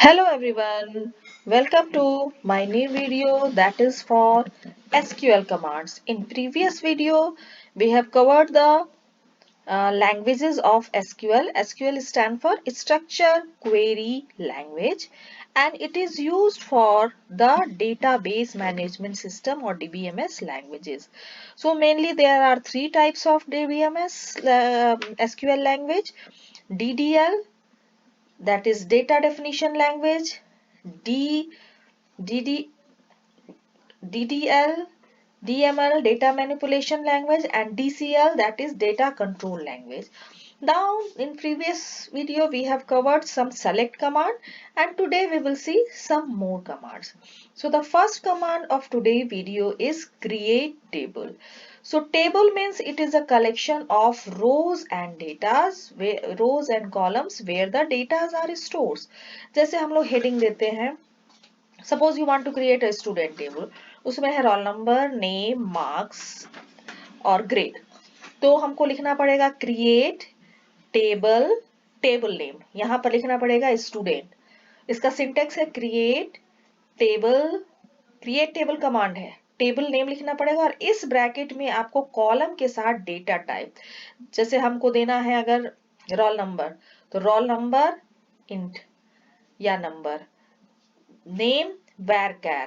Hello everyone, welcome to my new video that is for SQL commands. In previous video, we have covered the languages of SQL. SQL stands for Structure Query Language and it is used for the Database Management System or DBMS languages. So mainly there are three types of DBMS SQL language: DDL, that is data definition language, D, DD, DDL, DML, data manipulation language, and DCL, that is data control language. Now in previous video we have covered some select command and today we will see some more commands. So the first command of today video is create table. So table means it is a collection of rows and datas, rows and columns where the datas are stored. जैसे हम लोग heading देते हैं, suppose you want to create a student table, उसमें है roll number, name, marks और grade. तो हमको लिखना पड़ेगा create टेबल, टेबल नेम यहां पर लिखना पड़ेगा स्टूडेंट. इसका सिंटेक्स है क्रिएट टेबल कमांड है, टेबल नेम लिखना पड़ेगा और इस ब्रैकेट में आपको कॉलम के साथ डेटा टाइप, जैसे हमको देना है अगर रोल नंबर तो रोल नंबर इंट या नंबर, नेम varchar,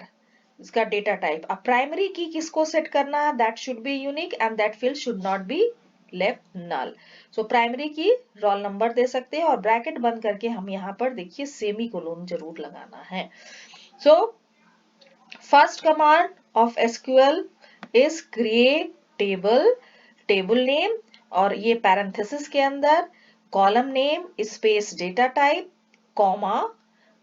इसका डेटा टाइप. अब प्राइमरी की किसको सेट करना है, that should be unique and that field should not be left null. So primary key roll number दे सकते हैं और ब्रैकेट बंद करके हम यहाँ पर देखिए सेमी कोलोन जरूर लगाना है. So first command of SQL is create table, table name और ये पैरेंथेसिस के अंदर column name space data type comma,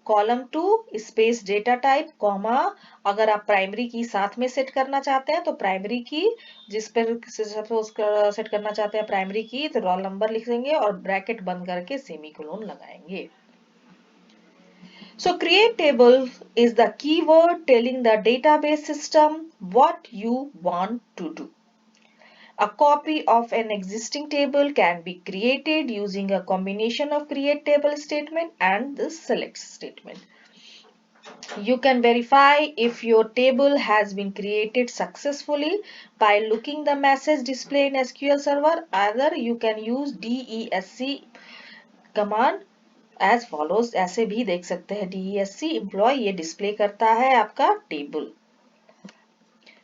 column 2 space data type comma. अगर आप प्राइमरी की साथ में सेट करना चाहते हैं तो प्राइमरी की जिस पर सपोज सेट करना चाहते हैं प्राइमरी की तो रोल नंबर लिख देंगे और ब्रैकेट बंद करके सेमीकोलन लगाएंगे. So create table is the keyword telling the database system what you want to do. A copy of an existing table can be created using a combination of create table statement and the select statement. You can verify if your table has been created successfully by looking the message display in SQL Server. Either you can use DESC command as follows. ऐसे भी देख सकते हैं DESC employee ये display करता है आपका table.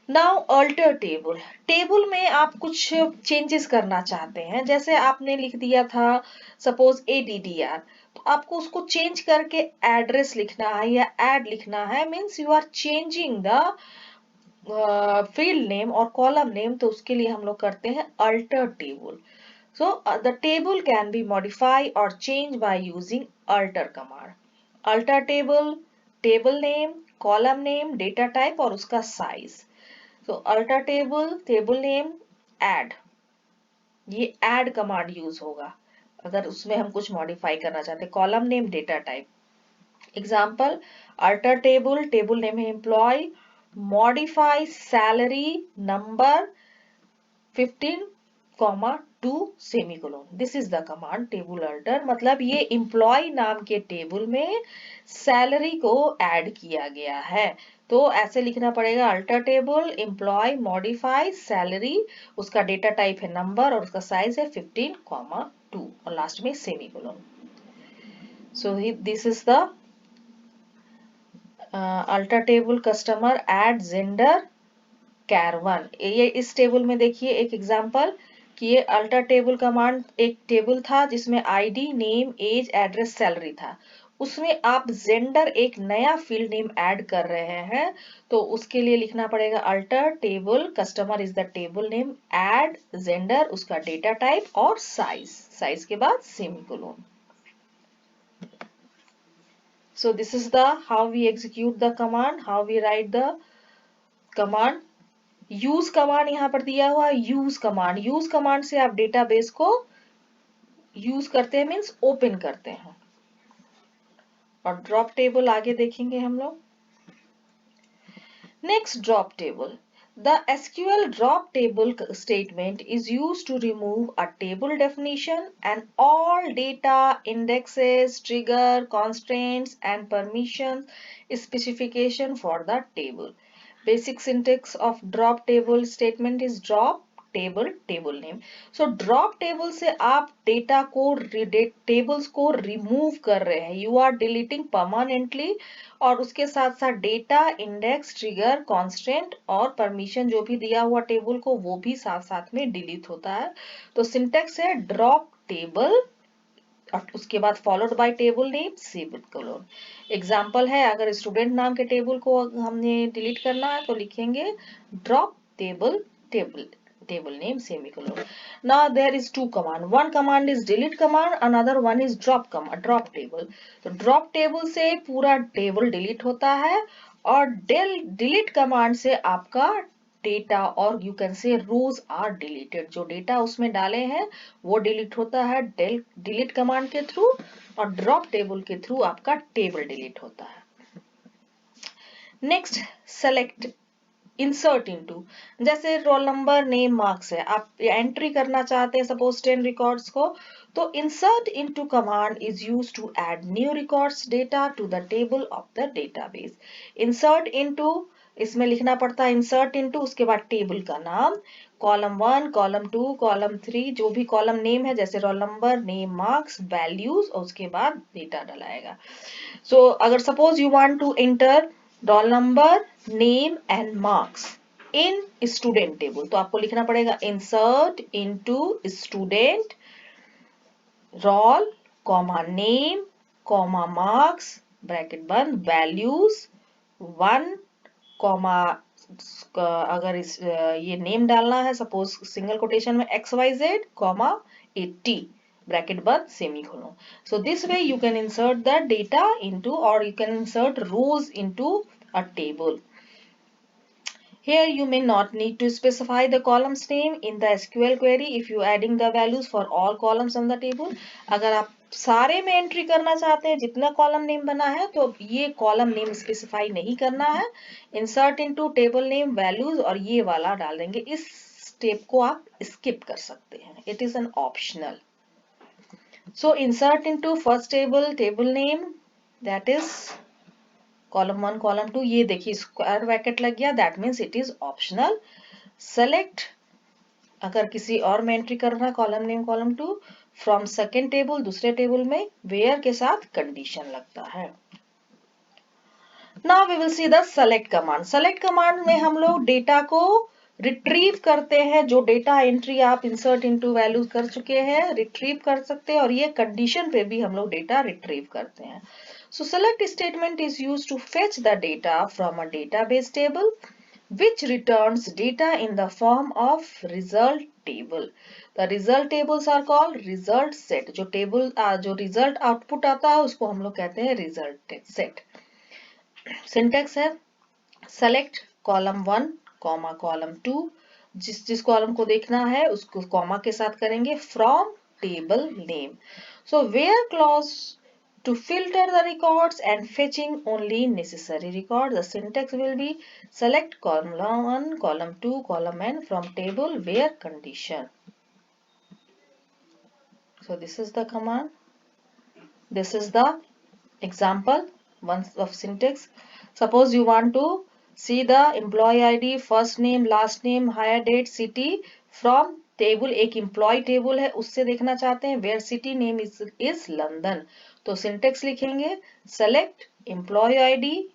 Now alter table, table में आप कुछ चेंजेस करना चाहते हैं, जैसे आपने लिख दिया था सपोज ADDR, तो आपको उसको चेंज करके एड्रेस लिखना है या ऐड लिखना है, means you are changing the field name और कॉलम नेम, तो उसके लिए हम लोग करते हैं alter table. So the table can be modified or changed by using alter command. Alter table, table name, column name, data type और उसका size. So alter table, table name, add. ये add command use होगा अगर उसमें हम कुछ modify करना चाहते हैं. column name, data type. Example, alter table, table name है employee, modify salary number 15, 2 semicolon. This is the command table alter, मतलब ये एम्प्लॉय नाम के टेबल में सैलरी को ऐड किया गया है. तो ऐसे लिखना पड़ेगा alter table employ modify salary, उसका डेटा टाइप है नंबर और उसका साइज है 15, 2 और लास्ट में semicolon. So this is the alter table customer add gender कैर1. ये इस टेबल में देखिए एक एग्जांपल कि ये अल्टर टेबल कमांड, एक टेबल था जिसमें ID, name, age, address, salary था, उसमें आप जेंडर एक नया फील्ड नेम ऐड कर रहे हैं, तो उसके लिए लिखना पड़ेगा alter table customer is the table name add gender, उसका डेटा टाइप और साइज, साइज के बाद semicolon. So this is the how we execute the command, how we write the command. Use command यहाँ पर दिया हुआ है, यूज कमांड, यूज कमांड से आप डेटाबेस को यूज करते हैं, मीन्स ओपन करते हैं. और ड्रॉप टेबल आगे देखेंगे हम लोग. Next drop table, The SQL drop table statement is used to remove a table definition and all data, indexes, trigger, constraints and permissions specification for the table. Basic syntax of drop table statement is drop table table name. So drop table से आप data को tables को remove कर रहे हैं, you are deleting permanently, और उसके साथ साथ डेटा, इंडेक्स, ट्रिगर, कांस्टेंट और परमिशन जो भी दिया हुआ टेबल को वो भी साथ साथ में डिलीट होता है। तो सिंटेक्स है ड्रॉप टेबल और उसके बाद followed by table name semicolon. Example है, अगर स्टूडेंट नाम के टेबल को हमने डिलीट करना है तो लिखेंगे drop table table table name semicolon. Now there is two command. One command is delete command, another one is drop command, drop table. तो drop table से पूरा टेबल डिलीट होता है और delete command से आपका डेटा और you can say rows are deleted, जो डेटा उसमें डाले हैं वो डिलीट होता है डिलीट कमांड के थ्रू, और ड्रॉप टेबल के थ्रू आपका टेबल डिलीट होता है। नेक्स्ट सेलेक्ट इंसर्ट इनटू, जैसे रोल नंबर, नेम, मार्क्स है, आप एंट्री करना चाहते हैं सपोज 10 रिकॉर्ड्स को, तो insert into command is used to add new records data to the table of the database. Insert into, इसमें लिखना पड़ता है इंसर्ट इनटू, उसके बाद टेबल का नाम, कॉलम 1, कॉलम 2, कॉलम 3, जो भी कॉलम नेम है जैसे roll number, name, marks, values, और उसके बाद डेटा डलाएगा। सो अगर suppose you want to enter roll number, name and marks in student table, तो आपको लिखना पड़ेगा insert into student roll comma name comma marks bracket बंद वैल्यूज 1 कॉमा, अगर इस ये नेम डालना है सपोज सिंगल कोटेशन में XYZ कॉमा 80 ब्रैकेट बंद semicolon. So this way you can insert the data into, or you can insert rows into a table. Here you may not need to specify the column's name in the SQL query if you adding the values for all columns on the table. अगर आप सारे में entry करना चाहते हैं जितना column name बना है तो ये कॉलम नेम स्पेसिफाई नहीं करना है, insert into table name values और ये वाला डाल देंगे। इस स्टेप को आप स्किप कर सकते हैं, it is an optional. So insert into first table table name that is column 1 column 2, ये देखिए स्क्वायर ब्रैकेट लग गया, that means it is optional. Select, अगर किसी और में एंट्री करना है column name column 2 from second table, दूसरे टेबल में वेयर के साथ कंडीशन लगता है। Now we will see the select command. Select command में हम लोग डेटा को रिट्रीव करते हैं, जो डेटा एंट्री आप इंसर्ट इनटू वैल्यूज कर चुके हैं रिट्रीव कर सकते हैं, और ये कंडीशन पे भी हम लोग डेटा रिट्रीव करते हैं। So select statement is used to fetch the data from a database table which returns data in the form of result table. The result tables are called result set. जो table जो result output आता है उसको हम लोग कहते हैं result set. Syntax है select column 1, column 2, जिस कॉलम को देखना है उसको कॉमा के साथ करेंगे from table name. So where clause to filter the records and fetching only necessary records, the syntax will be select column 1, column 2, column n from table where condition. So this is the command. This is the example one of syntax. Suppose you want to see the employee ID, first name, last name, hire date, city from table, एक employee table है उससे देखना चाहते हैं, where city name is London, तो syntax लिखेंगे select employee ID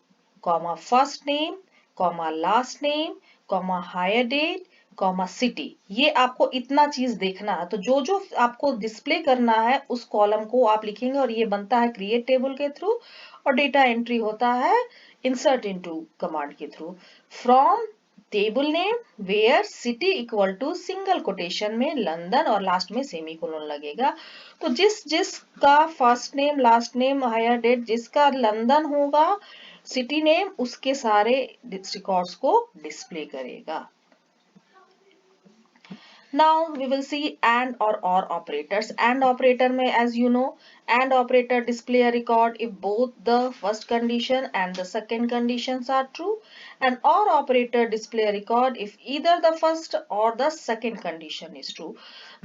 comma first name comma last name comma hire date comma city. ये आपको इतना चीज देखना है, तो जो जो आपको डिस्प्ले करना है उस कॉलम को आप लिखेंगे, और ये बनता है क्रिएट टेबल के थ्रू, और डेटा एंट्री होता है इंसर्ट इनटू कमांड के थ्रू from table name where city equal to single quotation में लंदन और लास्ट में सेमीकोलन लगेगा। तो जिसका first name, last name, hire date जिसका लंदन होगा, सिटी नेम, उसके सारे रिकॉर्ड्स को डिस्प्ले करेगा। Now we will see AND or operators. AND operator में, as you know, AND operator display a record if both the first condition and the second conditions are true, and OR operator display a record if either the first or the second condition is true.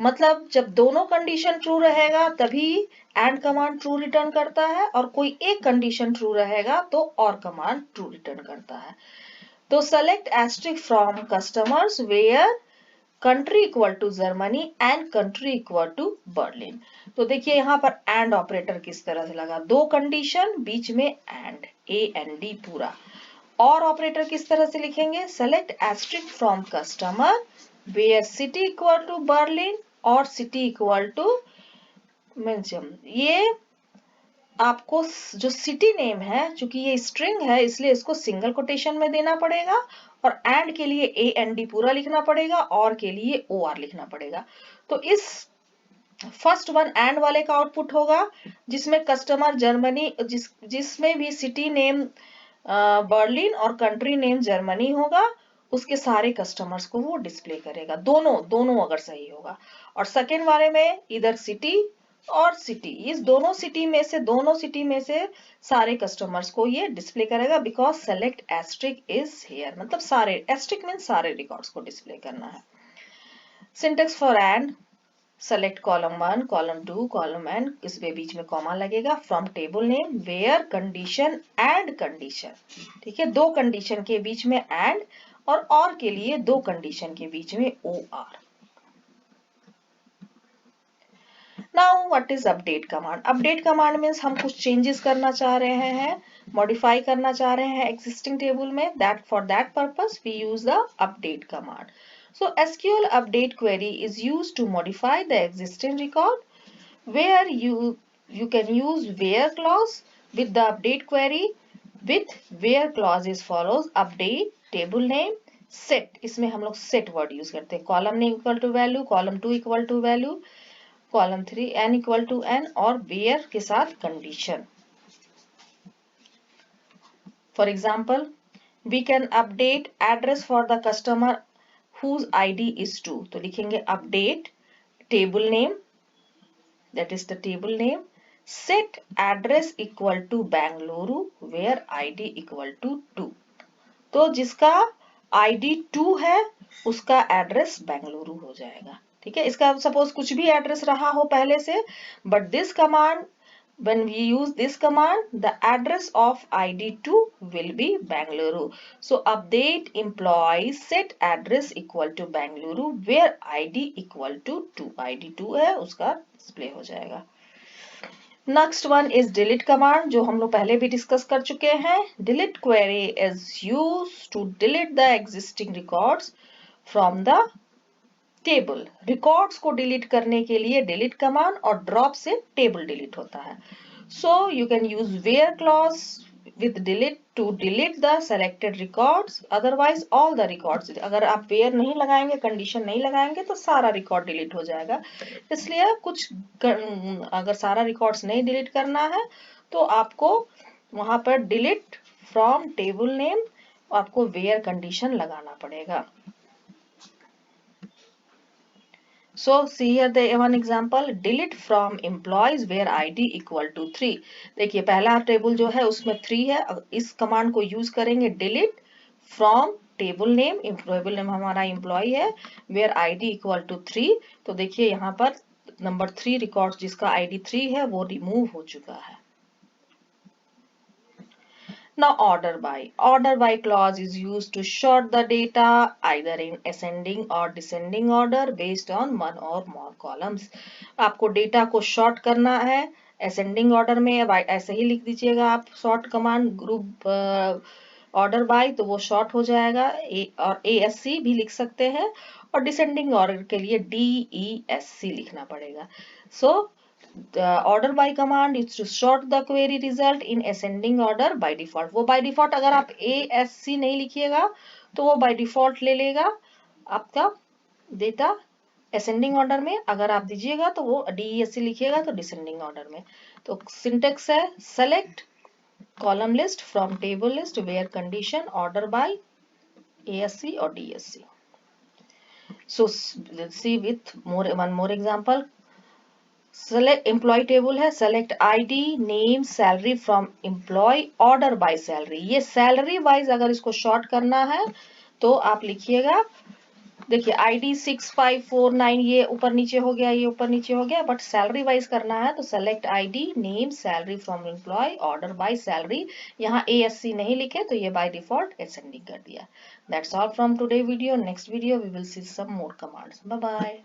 मतलब जब दोनों condition true रहेगा तभी AND command true return करता है, और कोई एक condition true रहेगा तो OR command true return करता है. तो select asterisk from customers where country equal to Germany and country equal to Berlin. तो देखिए यहाँ पर एंड ऑपरेटर किस तरह से लगा, दो कंडीशन बीच में एंड, ए एंड डी पूरा. और ऑपरेटर किस तरह से लिखेंगे, select asterisk from customer where city equal to Berlin और सिटी इक्वल टू मेंशन. ये आपको जो सिटी नेम है, चूंकि ये स्ट्रिंग है इसलिए इसको सिंगल कोटेशन में देना पड़ेगा, और एंड के लिए ए एन डी पूरा लिखना पड़ेगा, और के लिए ओ आर लिखना पड़ेगा. तो इस फर्स्ट वन एंड वाले का आउटपुट होगा जिसमें कस्टमर जर्मनी, जिसमें भी सिटी नेम बर्लिन और कंट्री नेम जर्मनी होगा, उसके सारे कस्टमर्स को वो डिस्प्ले करेगा, दोनों अगर सही होगा. और सेकेंड वाले में इधर सिटी और सिटी, इस दोनों सिटी में से सारे कस्टमर्स को ये डिस्प्ले करेगा, because select asterisk is here, मतलब सारे, एस्ट्रिक मीन सारे रिकॉर्ड्स को डिस्प्ले करना है. Syntax for and, select column 1, column 2, column n, इसमें बीच में कॉमा लगेगा, from table name where condition and condition. ठीक है, दो कंडीशन के बीच में एंड, और के लिए दो कंडीशन के बीच में O R. Now what is update command. Update command means हम कुछ चेंजेस करना चाह रहे हैं, मॉडिफाई करना चाह रहे हैं एग्जिस्टिंग टेबल में, that for that purpose we use the update command. So SQL update query is used to modify the existing record, where you can use where clause with the update query. With where clause is follows update table name set, इसमें हम लोग set word use करते हैं, column name equal to value, column 2 equal to value, column 3 n equal to n, और where के साथ condition. For example, we can update address for the customer whose ID is 2. तो लिखेंगे update table name, that is the table name, set address equal to Bangalore where ID equal to 2. तो जिसका ID 2 है उसका address Bengaluru हो जाएगा. ठीक है, इसका सपोज कुछ भी एड्रेस रहा हो पहले से, but this command, when we use this command, the address of ID2 will be Bangalore. So update employee set address equal to Bangalore where ID equal to 2. ID 2 है उसका डिस्प्ले हो जाएगा. Next one is delete command, जो हम लोग पहले भी discuss कर चुके हैं. Delete query is used to delete the existing records from the table. Records को डिलीट करने के लिए डिलीट कमांड, और ड्रॉप से टेबल डिलीट होता है. So you can use where clause with delete to delete the selected records, otherwise all the records. अगर आप where नहीं लगाएंगे, कंडीशन नहीं लगाएंगे तो सारा रिकॉर्ड डिलीट हो जाएगा. इसलिए कुछ अगर सारा रिकॉर्ड्स नहीं डिलीट करना है तो आपको वहां पर डिलीट फ्रॉम टेबल नेम, आपको where कंडीशन लगाना पड़ेगा. So see here the one example, delete from employees where ID equal to 3. देखिए पहला टेबल जो है उसमें 3 है, इस कमांड को यूज करेंगे delete from table name, table name हमारा एम्प्लॉय है, where ID equal to 3. तो देखिए यहाँ पर नंबर 3 रिकॉर्ड जिसका ID 3 है वो रिमूव हो चुका है. Now order by clause is used to sort the data either in ascending or descending order based on one or more columns. आपको डेटा को sort करना है ascending order में, ऐसे ही लिख दीजिएगा आप sort command group order by, तो वो sort हो जाएगा. और ASC भी लिख सकते हैं, और descending order के लिए DESC लिखना पड़ेगा. So the order by command is to sort the query result in ascending order by default. वो by default अगर आप ASC नहीं लिखिएगा तो वो by default ले लेगा आपका डेटा ascending order में, अगर आप दीजिएगा तो वो DESC लिखिएगा तो descending order में. तो syntax है select column list from table list where condition order by ASC or DSC. So see with one more example. Select employee table है, select ID, name, salary from employee, order by salary. ये salary wise अगर इसको short करना है तो आप लिखिएगा, देखिए ID 6549 ये ऊपर नीचे हो गया, ये ऊपर नीचे हो गया, बट सैलरी वाइज करना है तो select ID, name, salary from employ, order by salary. यहाँ ASC नहीं लिखे तो ये बाय डिफॉल्ट एसेंडिंग कर दिया. That's all from today video. Next video we will see some more commands. Bye bye.